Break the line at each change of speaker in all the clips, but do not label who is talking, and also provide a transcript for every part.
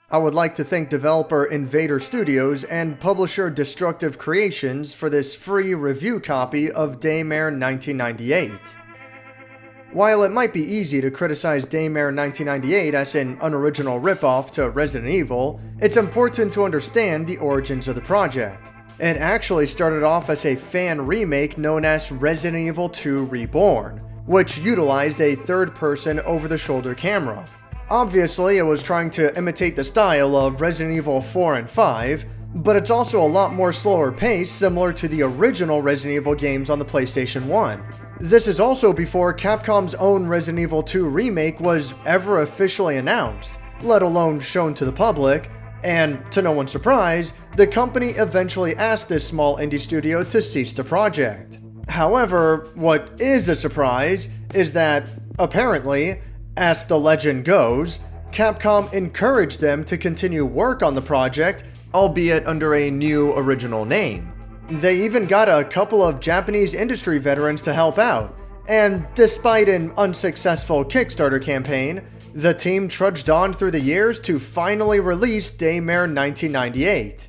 I would like to thank developer Invader Studios and publisher Destructive Creations for this free review copy of Daymare 1998. While it might be easy to criticize Daymare 1998 as an unoriginal ripoff to Resident Evil, it's important to understand the origins of the project. It actually started off as a fan remake known as Resident Evil 2 Reborn, which utilized a third-person over-the-shoulder camera. Obviously, it was trying to imitate the style of Resident Evil 4 and 5, but it's also a lot more slower paced, similar to the original Resident Evil games on the PlayStation 1. This is also before Capcom's own Resident Evil 2 remake was ever officially announced, let alone shown to the public, and to no one's surprise, the company eventually asked this small indie studio to cease the project. However, what is a surprise is that, apparently, as the legend goes, Capcom encouraged them to continue work on the project, albeit under a new original name. They even got a couple of Japanese industry veterans to help out, and despite an unsuccessful Kickstarter campaign, the team trudged on through the years to finally release Daymare 1998.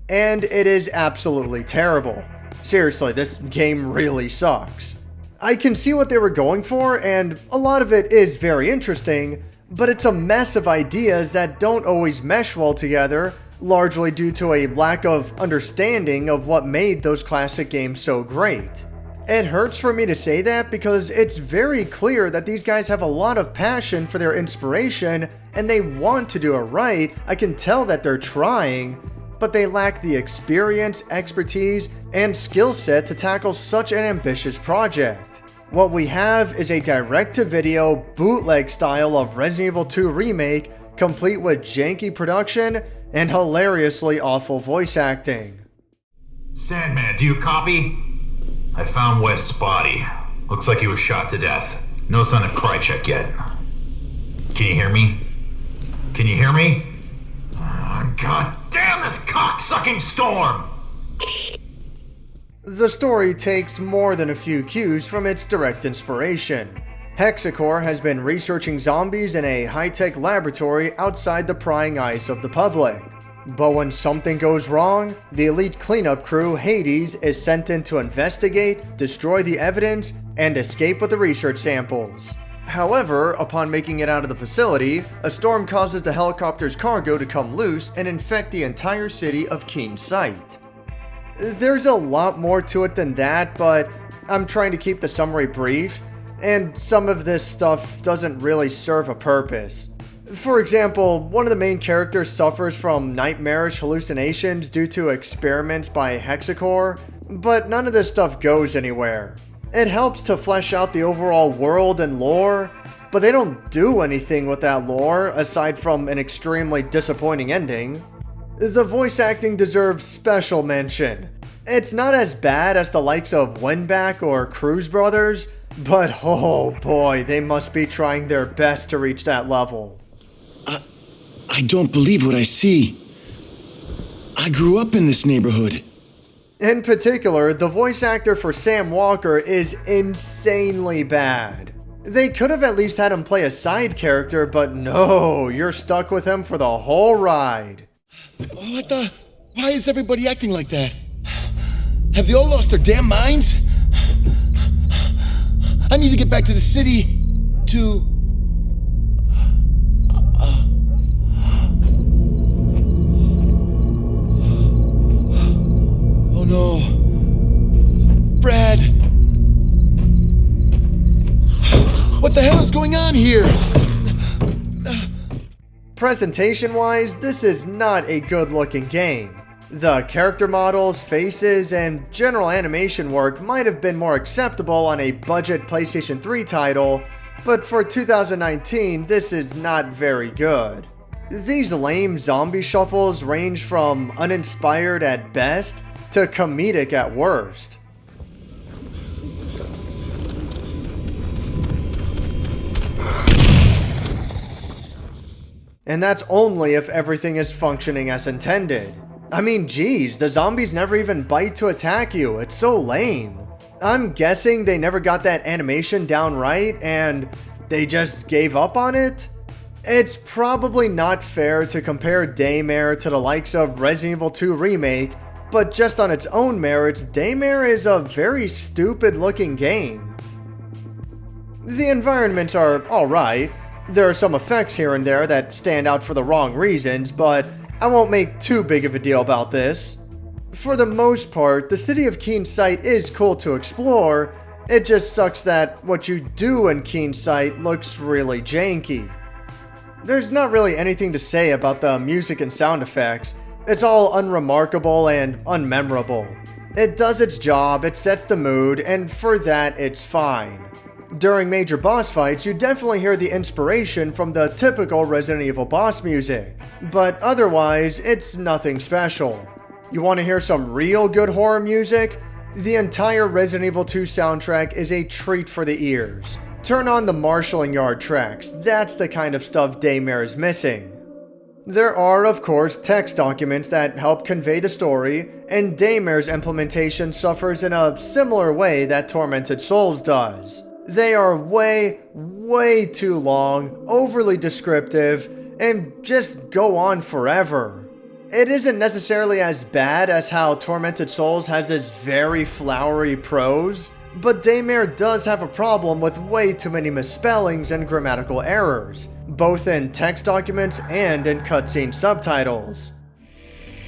And it is absolutely terrible. Seriously, this game really sucks. I can see what they were going for, and a lot of it is very interesting, but it's a mess of ideas that don't always mesh well together, largely due to a lack of understanding of what made those classic games so great. It hurts for me to say that because it's very clear that these guys have a lot of passion for their inspiration and they want to do it right. I can tell that they're trying, but they lack the experience, expertise, and skill set to tackle such an ambitious project. What we have is a direct-to-video, bootleg style of Resident Evil 2 Remake, complete with janky production and hilariously awful voice acting.
Sandman, do you copy? I found West's body. Looks like he was shot to death. No sign of Krychek yet. Can you hear me? Can you hear me? Oh, God damn this cock-sucking storm!
The story takes more than a few cues from its direct inspiration. Hexacore has been researching zombies in a high-tech laboratory outside the prying eyes of the public. But when something goes wrong, the elite cleanup crew, Hades, is sent in to investigate, destroy the evidence, and escape with the research samples. However, upon making it out of the facility, a storm causes the helicopter's cargo to come loose and infect the entire city of Keen Sight. There's a lot more to it than that, but I'm trying to keep the summary brief, and some of this stuff doesn't really serve a purpose. For example, one of the main characters suffers from nightmarish hallucinations due to experiments by Hexacore, but none of this stuff goes anywhere. It helps to flesh out the overall world and lore, but they don't do anything with that lore aside from an extremely disappointing ending. The voice acting deserves special mention. It's not as bad as the likes of Winback or Cruz Brothers, but oh boy, they must be trying their best to reach that level.
I don't believe what I see. I grew up in this neighborhood.
In particular, the voice actor for Sam Walker is insanely bad. They could have at least had him play a side character, but no, you're stuck with him for the whole ride.
What the? Why is everybody acting like that? Have they all lost their damn minds? I need to get back to the city to... Oh no. Brad. What the hell is going on here?
Presentation-wise, this is not a good-looking game. The character models, faces, and general animation work might have been more acceptable on a budget PlayStation 3 title, but for 2019, this is not very good. These lame zombie shuffles range from uninspired at best to comedic at worst. And that's only if everything is functioning as intended. I mean, geez, the zombies never even bite to attack you. It's so lame. I'm guessing they never got that animation down right and they just gave up on it? It's probably not fair to compare Daymare to the likes of Resident Evil 2 Remake, but just on its own merits, Daymare is a very stupid looking game. The environments are alright. There are some effects here and there that stand out for the wrong reasons, but I won't make too big of a deal about this. For the most part, the city of Keen Sight is cool to explore. It just sucks that what you do in Keen Sight looks really janky. There's not really anything to say about the music and sound effects. It's all unremarkable and unmemorable. It does its job, it sets the mood, and for that it's fine. During major boss fights, you definitely hear the inspiration from the typical Resident Evil boss music, but otherwise, it's nothing special. You want to hear some real good horror music? The entire Resident Evil 2 soundtrack is a treat for the ears. Turn on the Marshalling Yard tracks, that's the kind of stuff Daymare is missing. There are, of course, text documents that help convey the story, and Daymare's implementation suffers in a similar way that Tormented Souls does. They are way too long, overly descriptive, and just go on forever. It isn't necessarily as bad as how Tormented Souls has this very flowery prose, but Daymare does have a problem with way too many misspellings and grammatical errors, both in text documents and in cutscene subtitles.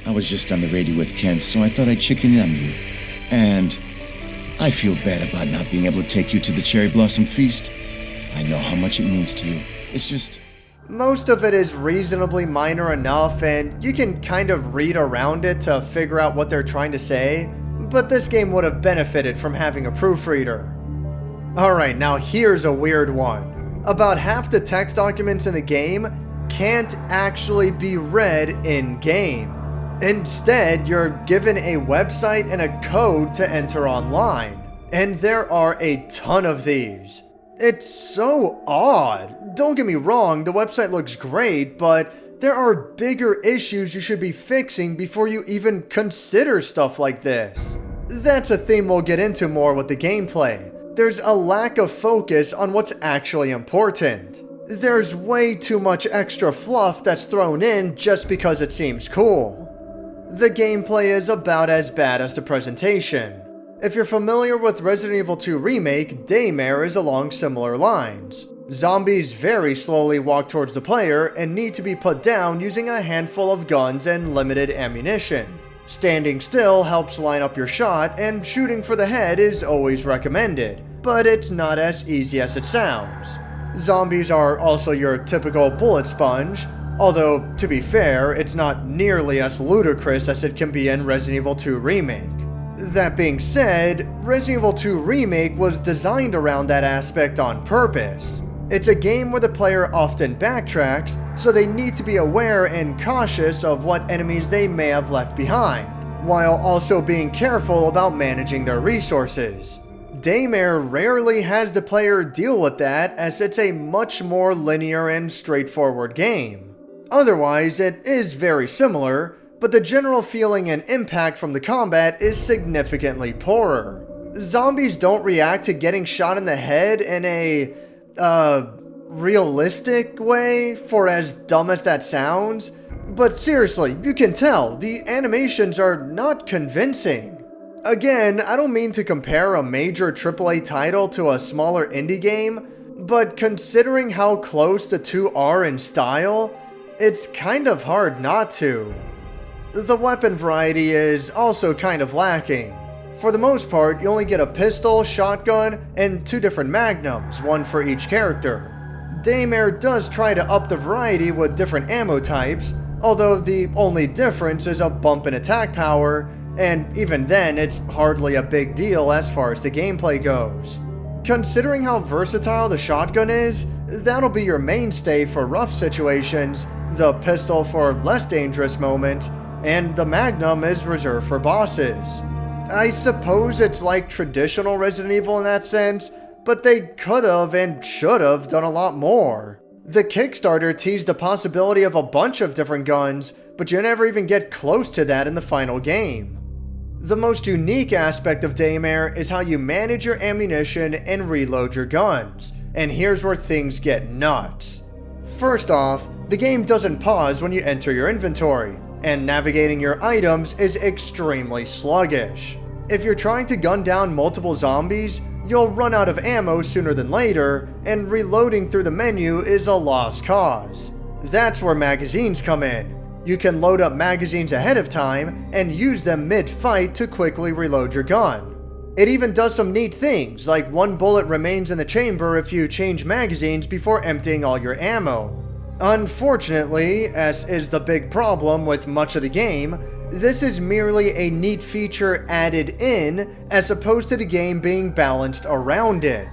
I was just on the radio with Ken, so I thought I'd chicken in on you. And I feel bad about not being able to take you to the Cherry Blossom Feast. I know how much it means to you. It's just...
Most of it is reasonably minor enough, and you can kind of read around it to figure out what they're trying to say, but this game would have benefited from having a proofreader. Alright, now here's a weird one. About half the text documents in the game can't actually be read in-game. Instead, you're given a website and a code to enter online, and there are a ton of these. It's so odd. Don't get me wrong, the website looks great, but there are bigger issues you should be fixing before you even consider stuff like this. That's a theme we'll get into more with the gameplay. There's a lack of focus on what's actually important. There's way too much extra fluff that's thrown in just because it seems cool. The gameplay is about as bad as the presentation. If you're familiar with Resident Evil 2 Remake, Daymare is along similar lines. Zombies very slowly walk towards the player and need to be put down using a handful of guns and limited ammunition. Standing still helps line up your shot, and shooting for the head is always recommended, but it's not as easy as it sounds. Zombies are also your typical bullet sponge, although, to be fair, it's not nearly as ludicrous as it can be in Resident Evil 2 Remake. That being said, Resident Evil 2 Remake was designed around that aspect on purpose. It's a game where the player often backtracks, so they need to be aware and cautious of what enemies they may have left behind, while also being careful about managing their resources. Daymare rarely has the player deal with that, as it's a much more linear and straightforward game. Otherwise, it is very similar, but the general feeling and impact from the combat is significantly poorer. Zombies don't react to getting shot in the head in a, realistic way, for as dumb as that sounds. But seriously, you can tell, the animations are not convincing. Again, I don't mean to compare a major AAA title to a smaller indie game, but considering how close the two are in style, it's kind of hard not to. The weapon variety is also kind of lacking. For the most part, you only get a pistol, shotgun, and 2 different magnums, one for each character. Daymare does try to up the variety with different ammo types, although the only difference is a bump in attack power, and even then it's hardly a big deal as far as the gameplay goes. Considering how versatile the shotgun is, that'll be your mainstay for rough situations, the pistol for less dangerous moments, and the magnum is reserved for bosses. I suppose it's like traditional Resident Evil in that sense, but they could've and should've done a lot more. The Kickstarter teased the possibility of a bunch of different guns, but you never even get close to that in the final game. The most unique aspect of Daymare is how you manage your ammunition and reload your guns, and here's where things get nuts. First off, the game doesn't pause when you enter your inventory, and navigating your items is extremely sluggish. If you're trying to gun down multiple zombies, you'll run out of ammo sooner than later, and reloading through the menu is a lost cause. That's where magazines come in. You can load up magazines ahead of time and use them mid-fight to quickly reload your gun. It even does some neat things, like one bullet remains in the chamber if you change magazines before emptying all your ammo. Unfortunately, as is the big problem with much of the game, this is merely a neat feature added in, as opposed to the game being balanced around it.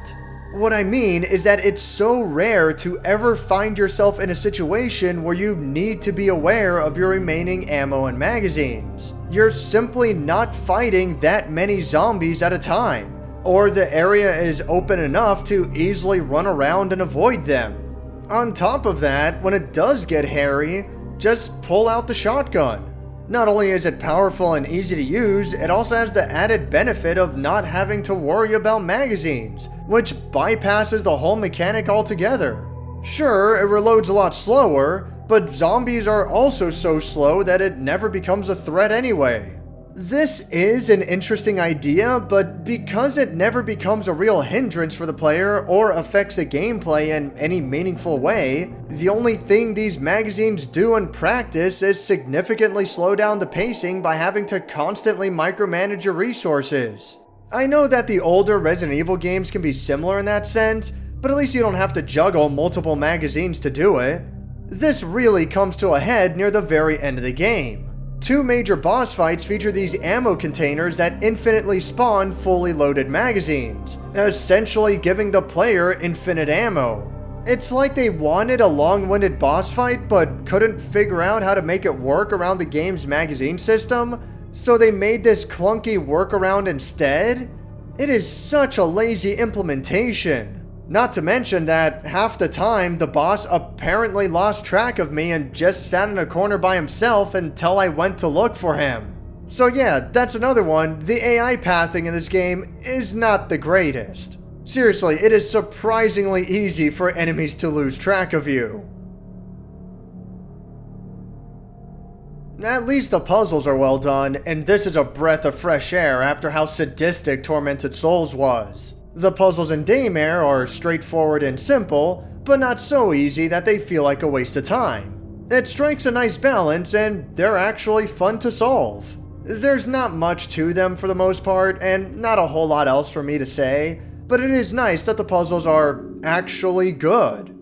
What I mean is that it's so rare to ever find yourself in a situation where you need to be aware of your remaining ammo and magazines. You're simply not fighting that many zombies at a time, or the area is open enough to easily run around and avoid them. On top of that, when it does get hairy, just pull out the shotgun. Not only is it powerful and easy to use, it also has the added benefit of not having to worry about magazines, which bypasses the whole mechanic altogether. Sure, it reloads a lot slower, but zombies are also so slow that it never becomes a threat anyway. This is an interesting idea, but because it never becomes a real hindrance for the player or affects the gameplay in any meaningful way, the only thing these magazines do in practice is significantly slow down the pacing by having to constantly micromanage your resources. I know that the older Resident Evil games can be similar in that sense, but at least you don't have to juggle multiple magazines to do it. This really comes to a head near the very end of the game. Two major boss fights feature these ammo containers that infinitely spawn fully loaded magazines, essentially giving the player infinite ammo. It's like they wanted a long-winded boss fight but couldn't figure out how to make it work around the game's magazine system, so they made this clunky workaround instead. It is such a lazy implementation. Not to mention that half the time the boss apparently lost track of me and just sat in a corner by himself until I went to look for him. So yeah, that's another one. The AI pathing in this game is not the greatest. Seriously, it is surprisingly easy for enemies to lose track of you. At least the puzzles are well done, and this is a breath of fresh air after how sadistic Tormented Souls was. The puzzles in Daymare are straightforward and simple, but not so easy that they feel like a waste of time. It strikes a nice balance, and they're actually fun to solve. There's not much to them for the most part, and not a whole lot else for me to say, but it is nice that the puzzles are actually good.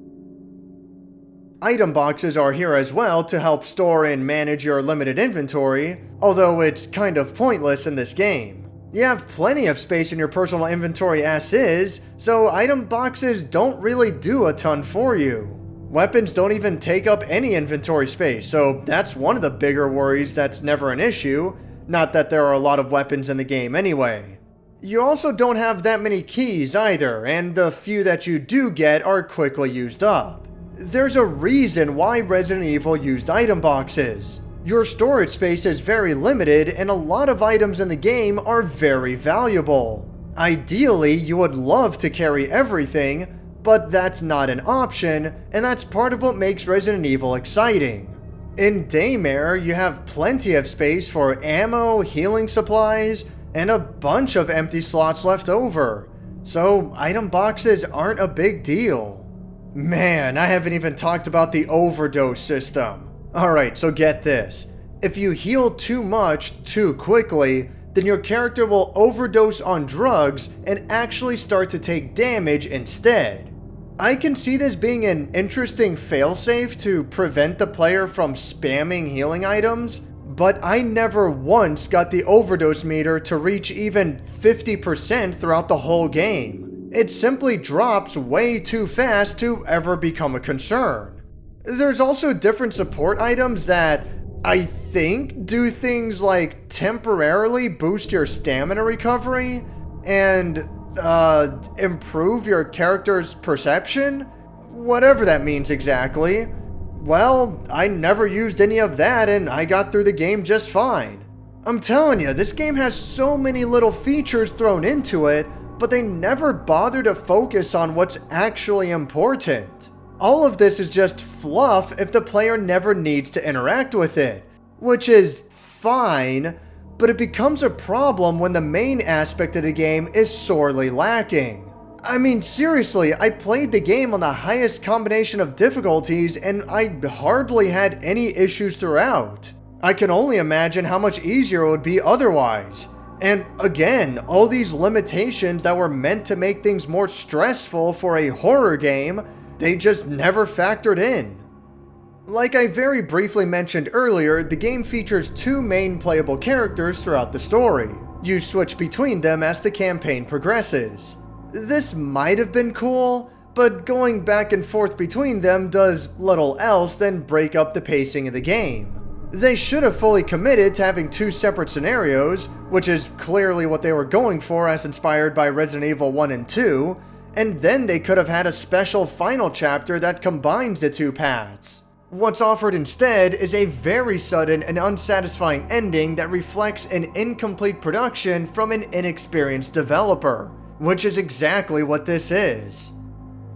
Item boxes are here as well to help store and manage your limited inventory, although it's kind of pointless in this game. You have plenty of space in your personal inventory as is, so item boxes don't really do a ton for you. Weapons don't even take up any inventory space, so that's one of the bigger worries that's never an issue, not that there are a lot of weapons in the game anyway. You also don't have that many keys either, and the few that you do get are quickly used up. There's a reason why Resident Evil used item boxes. Your storage space is very limited, and a lot of items in the game are very valuable. Ideally, you would love to carry everything, but that's not an option, and that's part of what makes Resident Evil exciting. In Daymare, you have plenty of space for ammo, healing supplies, and a bunch of empty slots left over, so item boxes aren't a big deal. Man, I haven't even talked about the overdose system. Alright, so get this. If you heal too much too quickly, then your character will overdose on drugs and actually start to take damage instead. I can see this being an interesting failsafe to prevent the player from spamming healing items, but I never once got the overdose meter to reach even 50% throughout the whole game. It simply drops way too fast to ever become a concern. There's also different support items that I think do things like temporarily boost your stamina recovery and improve your character's perception? Whatever that means exactly. Well, I never used any of that and I got through the game just fine. I'm telling you, this game has so many little features thrown into it, but they never bother to focus on what's actually important. All of this is just fluff if the player never needs to interact with it, which is fine, but it becomes a problem when the main aspect of the game is sorely lacking. I mean, seriously, I played the game on the highest combination of difficulties and I hardly had any issues throughout. I can only imagine how much easier it would be otherwise. And again, all these limitations that were meant to make things more stressful for a horror game, they just never factored in. Like I very briefly mentioned earlier, the game features 2 main playable characters throughout the story. You switch between them as the campaign progresses. This might have been cool, but going back and forth between them does little else than break up the pacing of the game. They should have fully committed to having 2 separate scenarios, which is clearly what they were going for as inspired by Resident Evil 1 and 2, and then they could have had a special final chapter that combines the 2 paths. What's offered instead is a very sudden and unsatisfying ending that reflects an incomplete production from an inexperienced developer, which is exactly what this is.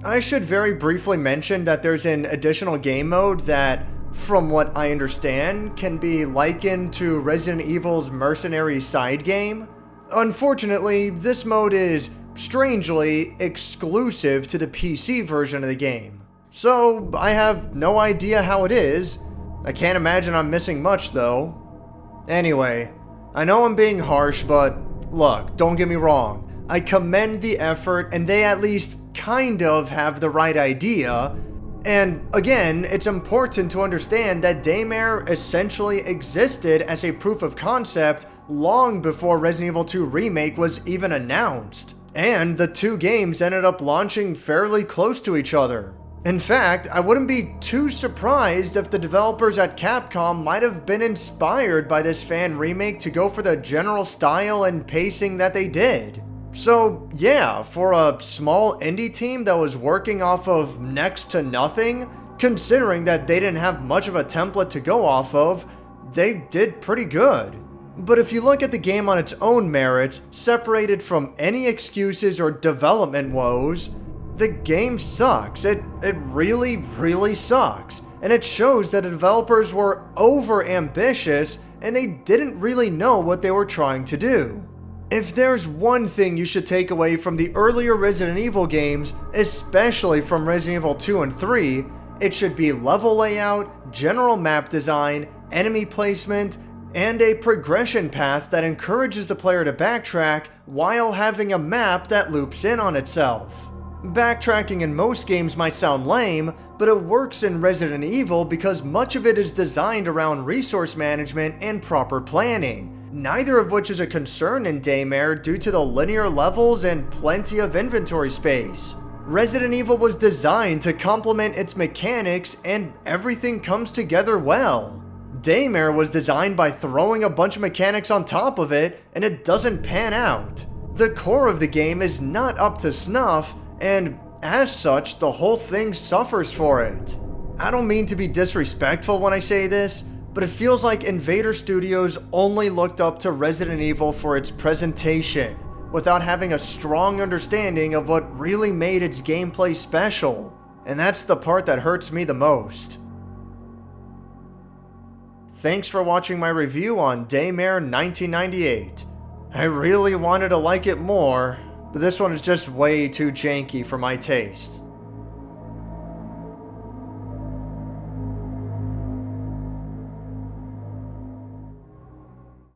I should very briefly mention that there's an additional game mode that, from what I understand, can be likened to Resident Evil's Mercenary side game. Unfortunately, this mode is, strangely, exclusive to the PC version of the game. So, I have no idea how it is. I can't imagine I'm missing much though. Anyway, I know I'm being harsh, but look, don't get me wrong. I commend the effort and they at least kind of have the right idea. And again, it's important to understand that Daymare essentially existed as a proof of concept long before Resident Evil 2 Remake was even announced. And the 2 games ended up launching fairly close to each other. In fact, I wouldn't be too surprised if the developers at Capcom might have been inspired by this fan remake to go for the general style and pacing that they did. So yeah, for a small indie team that was working off of next to nothing, considering that they didn't have much of a template to go off of, they did pretty good. But if you look at the game on its own merits, separated from any excuses or development woes, the game sucks. It really sucks. And it shows that the developers were over ambitious and they didn't really know what they were trying to do. If there's one thing you should take away from the earlier Resident Evil games, especially from Resident Evil 2 and 3, it should be level layout, general map design, enemy placement, and a progression path that encourages the player to backtrack while having a map that loops in on itself. Backtracking in most games might sound lame, but it works in Resident Evil because much of it is designed around resource management and proper planning, neither of which is a concern in Daymare due to the linear levels and plenty of inventory space. Resident Evil was designed to complement its mechanics and everything comes together well. Daymare was designed by throwing a bunch of mechanics on top of it and it doesn't pan out. The core of the game is not up to snuff, and as such, the whole thing suffers for it. I don't mean to be disrespectful when I say this, but it feels like Invader Studios only looked up to Resident Evil for its presentation, without having a strong understanding of what really made its gameplay special. And that's the part that hurts me the most. Thanks for watching my review on Daymare 1998. I really wanted to like it more, but this one is just way too janky for my taste.